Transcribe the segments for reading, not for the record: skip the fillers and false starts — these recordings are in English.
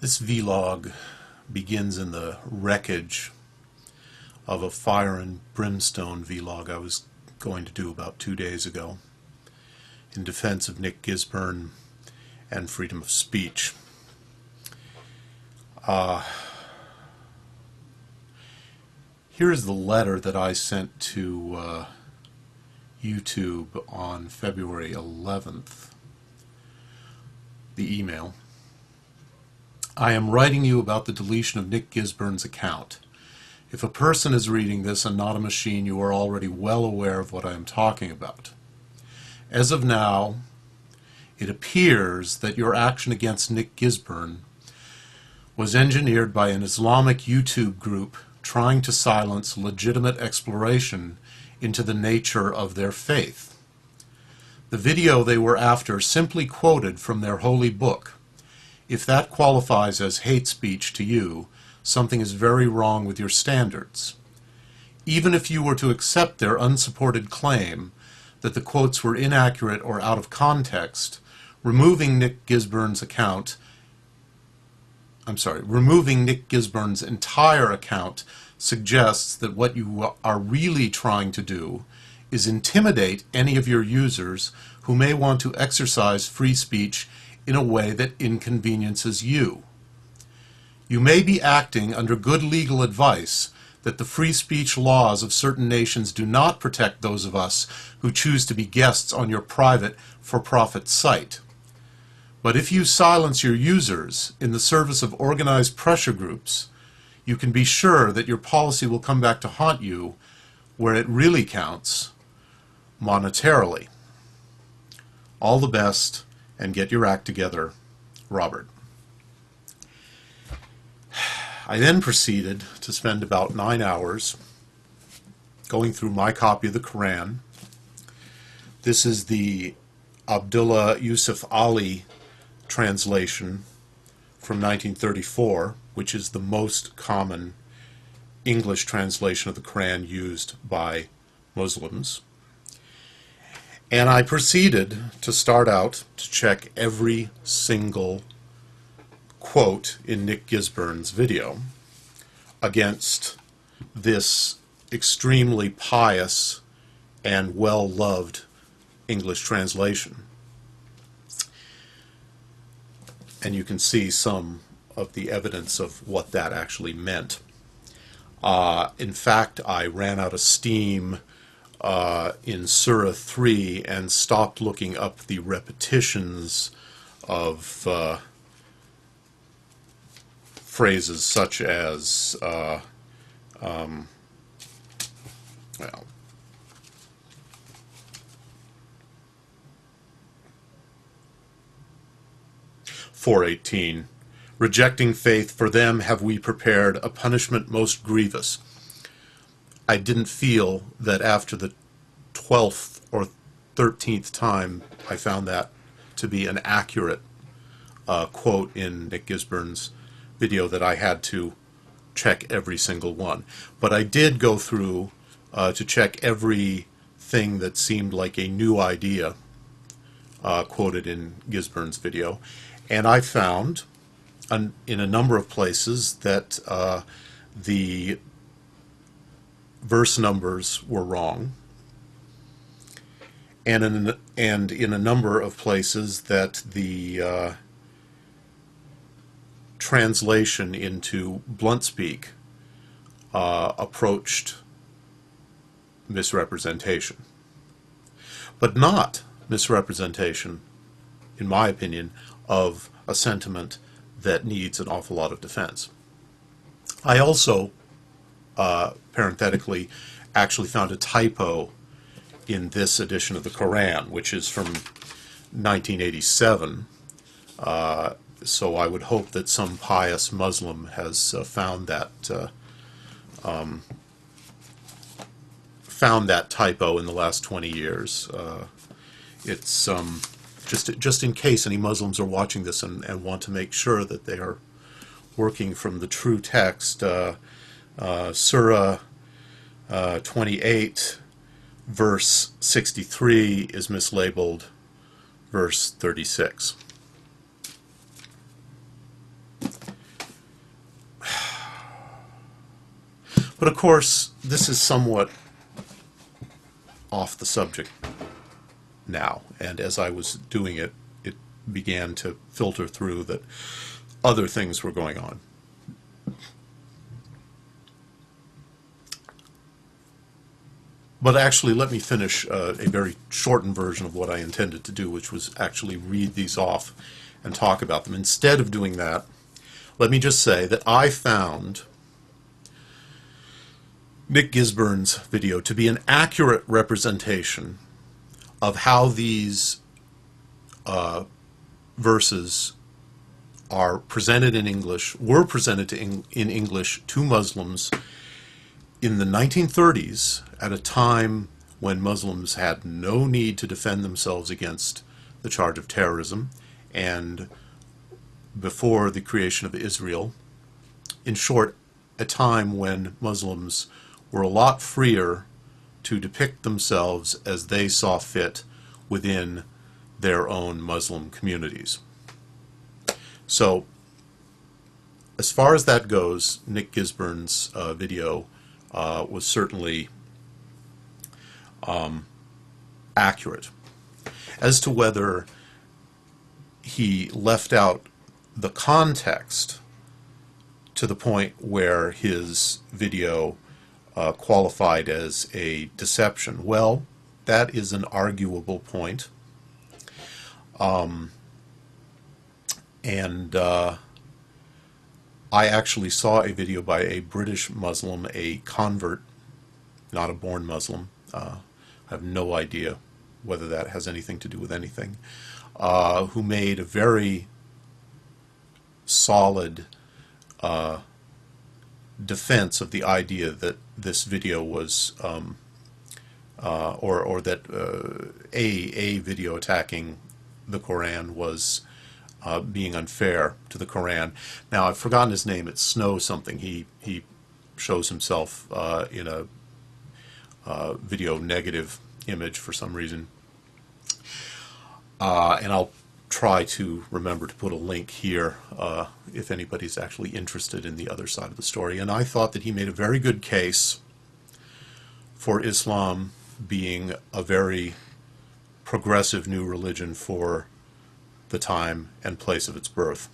This vlog begins in the wreckage of a fire and brimstone vlog I was going to do about 2 days ago in defense of Nick Gisburne and freedom of speech. Here's the letter that I sent to YouTube on February 11th. The email. I am writing you about the deletion of Nick Gisburne's account. If a person is reading this and not a machine, you are already well aware of what I am talking about. As of now, it appears that your action against Nick Gisburne was engineered by an Islamic YouTube group trying to silence legitimate exploration into the nature of their faith. The video they were after simply quoted from their holy book. If that qualifies as hate speech to you, something is very wrong with your standards. Even if you were to accept their unsupported claim that the quotes were inaccurate or out of context, removing Nick Gisburne's entire account suggests that what you are really trying to do is intimidate any of your users who may want to exercise free speech in a way that inconveniences you. You may be acting under good legal advice that the free speech laws of certain nations do not protect those of us who choose to be guests on your private, for-profit site. But if you silence your users in the service of organized pressure groups, you can be sure that your policy will come back to haunt you where it really counts, monetarily. All the best, and get your act together, Robert. I then proceeded to spend about 9 hours going through my copy of the Quran. This is the Abdullah Yusuf Ali translation from 1934, which is the most common English translation of the Quran used by Muslims. And I proceeded to start out to check every single quote in Nick Gisburne's video against this extremely pious and well-loved English translation. And you can see some of the evidence of what that actually meant. In fact, I ran out of steam in Surah 3 and stopped looking up the repetitions of phrases such as, well, 4:18, rejecting faith, for them have we prepared a punishment most grievous. I didn't feel that after the 12th or 13th time I found that to be an accurate quote in Nick Gisburne's video that I had to check every single one. But I did go through to check everything that seemed like a new idea quoted in Gisburne's video. And I found in a number of places that the verse numbers were wrong, and in a number of places that the translation into blunt speak approached misrepresentation, but not misrepresentation, in my opinion, of a sentiment that needs an awful lot of defense. I also parenthetically, actually found a typo in this edition of the Quran, which is from 1987. So I would hope that some pious Muslim has found that typo in the last 20 years. It's just in case any Muslims are watching this and want to make sure that they are working from the true text. Surah 28, verse 63 is mislabeled verse 36. But of course, this is somewhat off the subject now, and as I was doing it, it began to filter through that other things were going on. But actually, let me finish a very shortened version of what I intended to do, which was actually read these off and talk about them. Instead of doing that, let me just say that I found Nick Gisburne's video to be an accurate representation of how these verses are presented in English, were presented in English to Muslims in the 1930s, at a time when Muslims had no need to defend themselves against the charge of terrorism, and before the creation of Israel. In short, a time when Muslims were a lot freer to depict themselves as they saw fit within their own Muslim communities. So, as far as that goes, Nick Gisburne's video was certainly accurate. As to whether he left out the context to the point where his video qualified as a deception, well, that is an arguable point. I actually saw a video by a British Muslim, a convert, not a born Muslim. I have no idea whether that has anything to do with anything, who made a very solid defense of the idea that this video was, or that a video attacking the Quran was being unfair to the Quran. Now, I've forgotten his name. It's Snow something. He shows himself in a video negative image for some reason. And I'll try to remember to put a link here if anybody's actually interested in the other side of the story. And I thought that he made a very good case for Islam being a very progressive new religion for the time and place of its birth.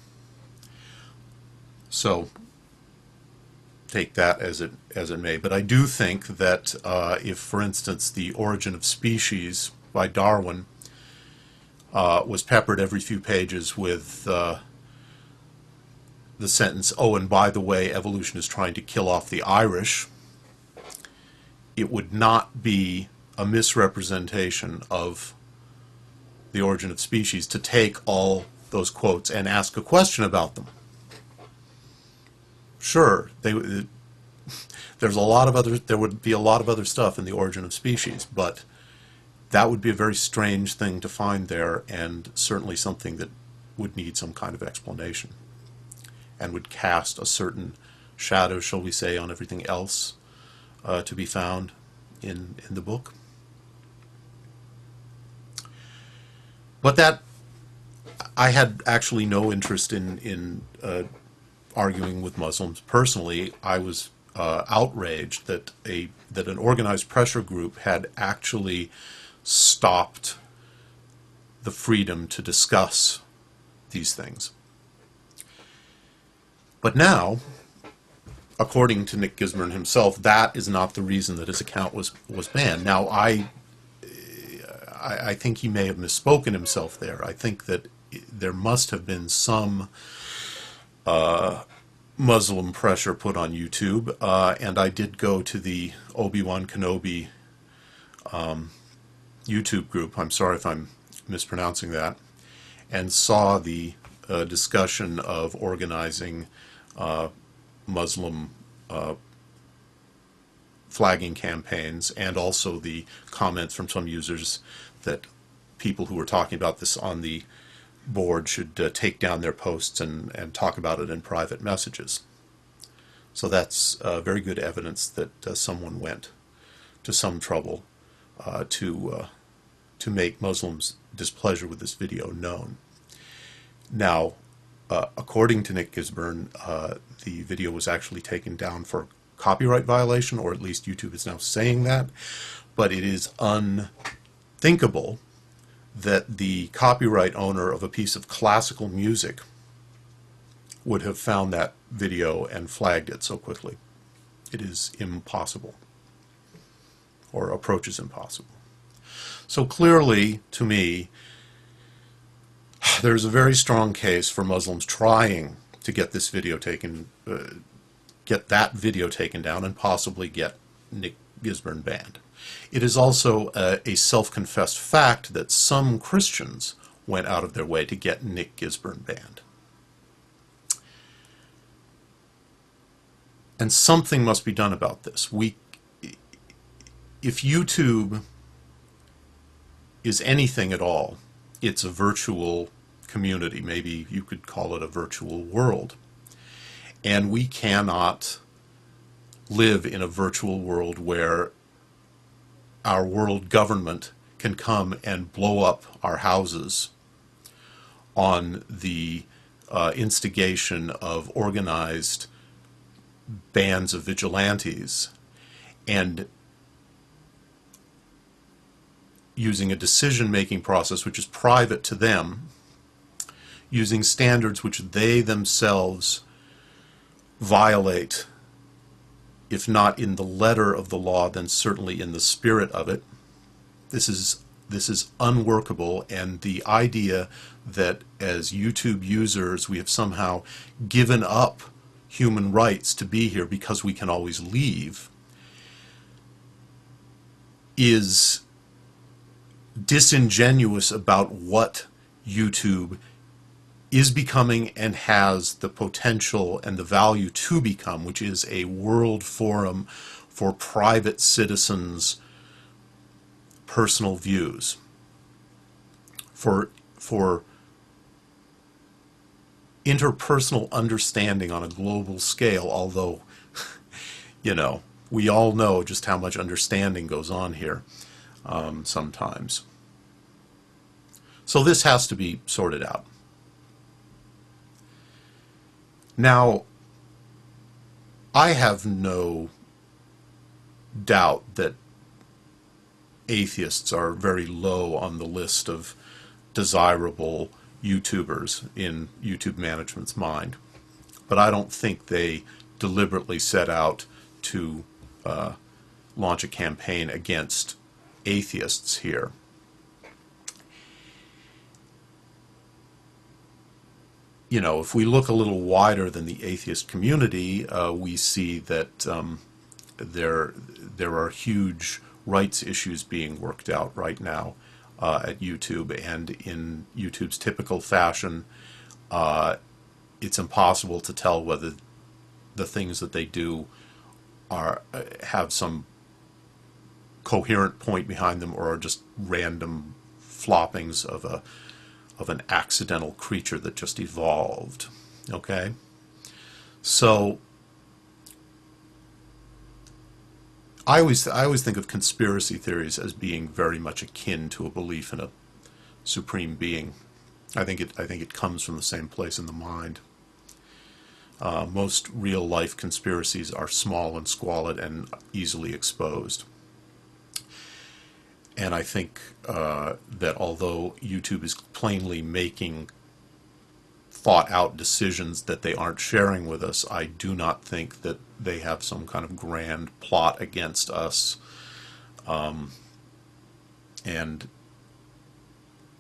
So take that as it may. But I do think that if, for instance, The Origin of Species by Darwin was peppered every few pages with the sentence, "Oh, and by the way, evolution is trying to kill off the Irish," it would not be a misrepresentation of The Origin of Species to take all those quotes and ask a question about them. Sure, there's a lot of other, there would be a lot of other stuff in The Origin of Species, but that would be a very strange thing to find there, and certainly something that would need some kind of explanation and would cast a certain shadow, shall we say, on everything else to be found in the book. But that, I had actually no interest in arguing with Muslims. Personally, I was outraged that an organized pressure group had actually stopped the freedom to discuss these things. But now, according to Nick Gisburne himself, that is not the reason that his account was banned. Now, I think he may have misspoken himself there. I think that there must have been some Muslim pressure put on YouTube, and I did go to the Obi-Wan Kenobi YouTube group, I'm sorry if I'm mispronouncing that, and saw the discussion of organizing Muslim flagging campaigns, and also the comments from some users that people who were talking about this on the board should take down their posts and talk about it in private messages. So that's very good evidence that someone went to some trouble to make Muslims' displeasure with this video known. Now, according to Nick Gisburne, the video was actually taken down for copyright violation, or at least YouTube is now saying that, but it is unthinkable that the copyright owner of a piece of classical music would have found that video and flagged it so quickly. It is impossible, or approaches impossible. So clearly, to me, there's a very strong case for Muslims trying to get this video taken, get that video taken down, and possibly get Nick Gisburne banned. It is also a self-confessed fact that some Christians went out of their way to get Nick Gisburne banned. And something must be done about this. If YouTube is anything at all, it's a virtual community. Maybe you could call it a virtual world. And we cannot live in a virtual world where our world government can come and blow up our houses on the instigation of organized bands of vigilantes, and using a decision-making process which is private to them, using standards which they themselves violate, if not in the letter of the law, then certainly in the spirit of it. This is unworkable, and the idea that as YouTube users we have somehow given up human rights to be here because we can always leave is disingenuous about what YouTube is becoming and has the potential and the value to become, which is a world forum for private citizens' personal views, for interpersonal understanding on a global scale, although, you know, we all know just how much understanding goes on here sometimes. So this has to be sorted out. Now, I have no doubt that atheists are very low on the list of desirable YouTubers in YouTube management's mind, but I don't think they deliberately set out to launch a campaign against atheists here. You know, if we look a little wider than the atheist community, we see that there are huge rights issues being worked out right now at YouTube, and in YouTube's typical fashion, it's impossible to tell whether the things that they do have some coherent point behind them or are just random floppings of an accidental creature that just evolved. Okay? So I always think of conspiracy theories as being very much akin to a belief in a supreme being. I think it comes from the same place in the mind. Most real life conspiracies are small and squalid and easily exposed. And I think that although YouTube is plainly making thought-out decisions that they aren't sharing with us, I do not think that they have some kind of grand plot against us. And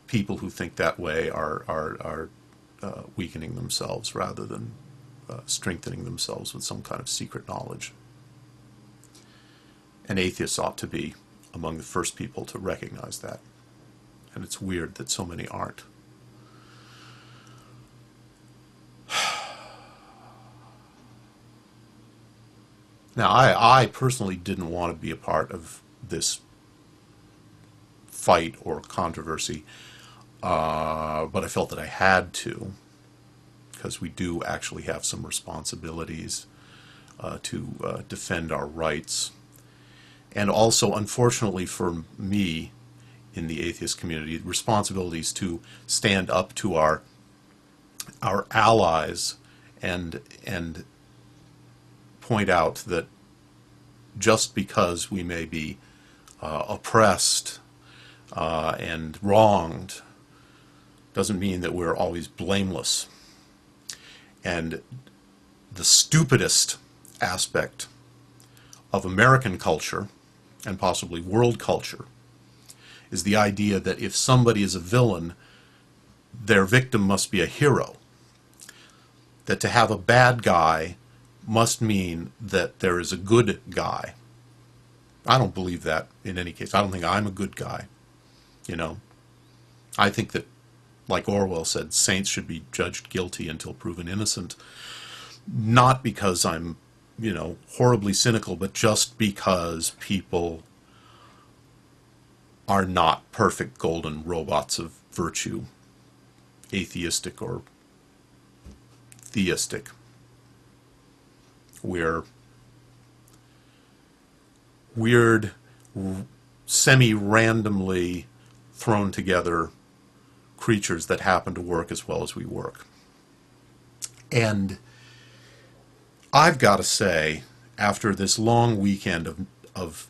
people who think that way are weakening themselves rather than strengthening themselves with some kind of secret knowledge. And atheists ought to be among the first people to recognize that. And it's weird that so many aren't. Now, I personally didn't want to be a part of this fight or controversy, but I felt that I had to, because we do actually have some responsibilities to defend our rights. And also, unfortunately for me, in the atheist community, responsibilities to stand up to our allies and point out that just because we may be oppressed and wronged doesn't mean that we're always blameless. And the stupidest aspect of American culture, and possibly world culture, is the idea that if somebody is a villain, their victim must be a hero. That to have a bad guy must mean that there is a good guy. I don't believe that in any case. I don't think I'm a good guy. You know, I think that, like Orwell said, saints should be judged guilty until proven innocent. Not because I'm, you know, horribly cynical, but just because people are not perfect golden robots of virtue, atheistic or theistic. We're weird, semi-randomly thrown together creatures that happen to work as well as we work. And I've got to say, after this long weekend of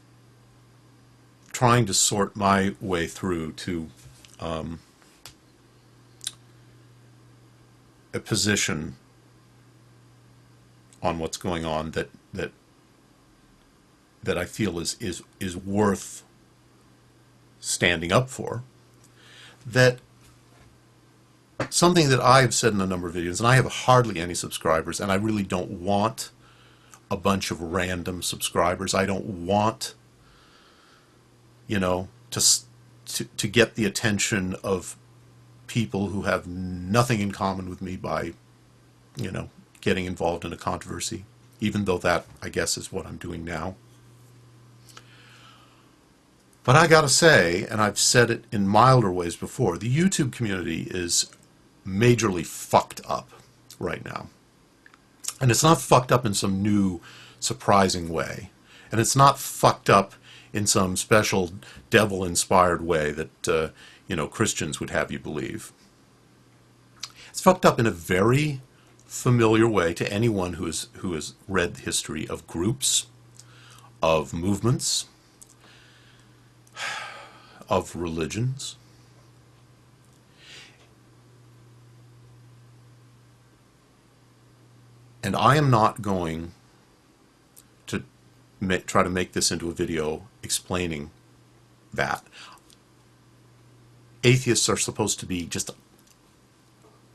trying to sort my way through to a position on what's going on that I feel is worth standing up for, that something that I've said in a number of videos, and I have hardly any subscribers, and I really don't want a bunch of random subscribers. I don't want, you know, to get the attention of people who have nothing in common with me by, you know, getting involved in a controversy, even though that, I guess, is what I'm doing now. But I gotta say, and I've said it in milder ways before, the YouTube community is majorly fucked up right now. And it's not fucked up in some new, surprising way. And it's not fucked up in some special devil-inspired way that, you know, Christians would have you believe. It's fucked up in a very familiar way to anyone who has read the history of groups, of movements, of religions. And I am not going to try to make this into a video explaining that. Atheists are supposed to be just,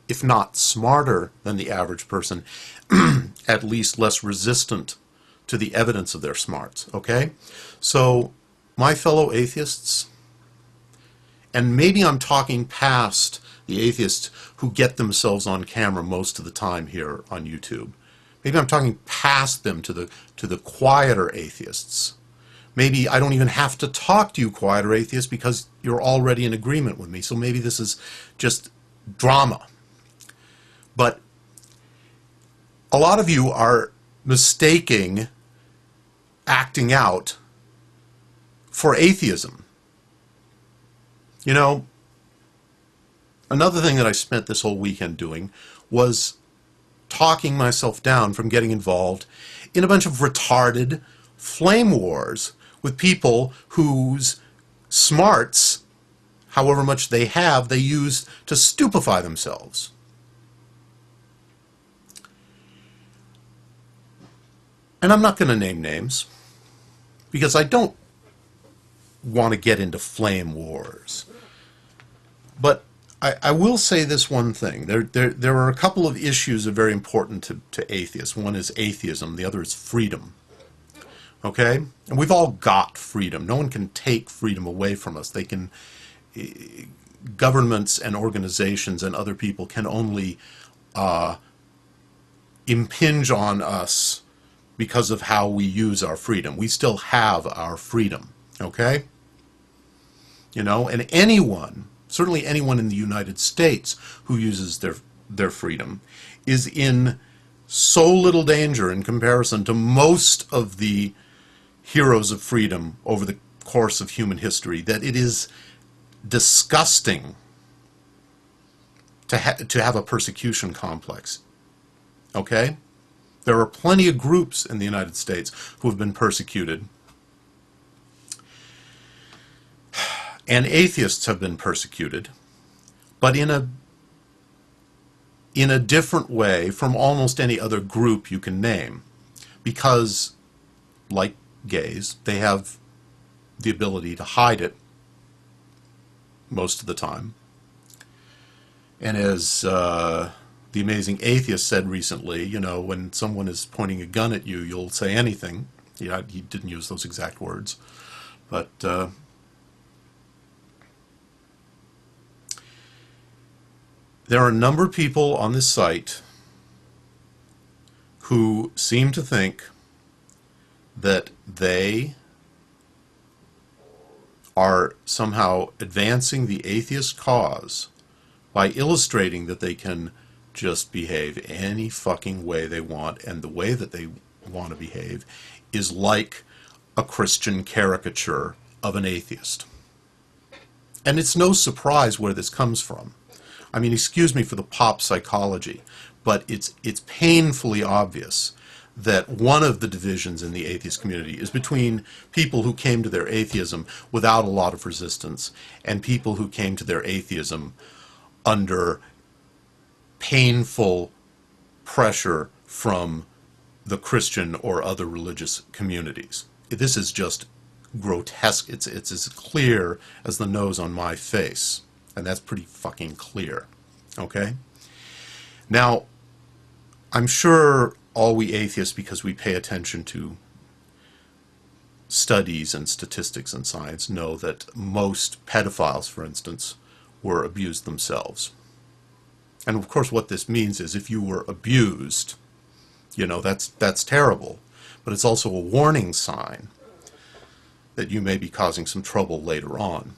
if not smarter than the average person, at least less resistant to the evidence of their smarts, okay? So, my fellow atheists, and maybe I'm talking past the atheists who get themselves on camera most of the time here on YouTube. Maybe I'm talking past them to the quieter atheists. Maybe I don't even have to talk to you quieter atheists because you're already in agreement with me. So maybe this is just drama. But a lot of you are mistaking acting out for atheism. You know, another thing that I spent this whole weekend doing was talking myself down from getting involved in a bunch of retarded flame wars with people whose smarts, however much they have, they use to stupefy themselves. And I'm not going to name names because I don't want to get into flame wars. But I will say this one thing. There are a couple of issues that are very important to atheists. One is atheism. The other is freedom. Okay? And we've all got freedom. No one can take freedom away from us. They can, governments and organizations and other people can only impinge on us because of how we use our freedom. We still have our freedom. Okay? You know, and anyone, certainly anyone in the United States who uses their freedom is in so little danger in comparison to most of the heroes of freedom over the course of human history that it is disgusting to have a persecution complex. Okay? There are plenty of groups in the United States who have been persecuted, and atheists have been persecuted, but in a different way from almost any other group you can name, because, like gays, they have the ability to hide it most of the time. And as the amazing atheist said recently, you know, when someone is pointing a gun at you, you'll say anything. Yeah, he didn't use those exact words, but there are a number of people on this site who seem to think that they are somehow advancing the atheist cause by illustrating that they can just behave any fucking way they want, and the way that they want to behave is like a Christian caricature of an atheist. And it's no surprise where this comes from. I mean, excuse me for the pop psychology, but it's painfully obvious that one of the divisions in the atheist community is between people who came to their atheism without a lot of resistance and people who came to their atheism under painful pressure from the Christian or other religious communities. This is just grotesque. It's as clear as the nose on my face, and that's pretty fucking clear. Okay? Now, I'm sure all we atheists, because we pay attention to studies and statistics and science, know that most pedophiles, for instance, were abused themselves. And of course what this means is if you were abused, you know, that's terrible. But it's also a warning sign that you may be causing some trouble later on.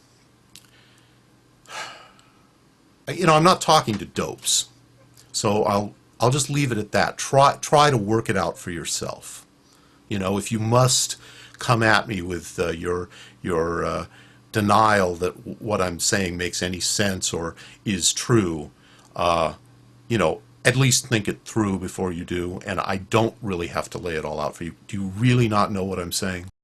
You know, I'm not talking to dopes, so I'll just leave it at that. Try to work it out for yourself. You know, if you must come at me with your denial that what I'm saying makes any sense or is true, you know, at least think it through before you do. And I don't really have to lay it all out for you. Do you really not know what I'm saying?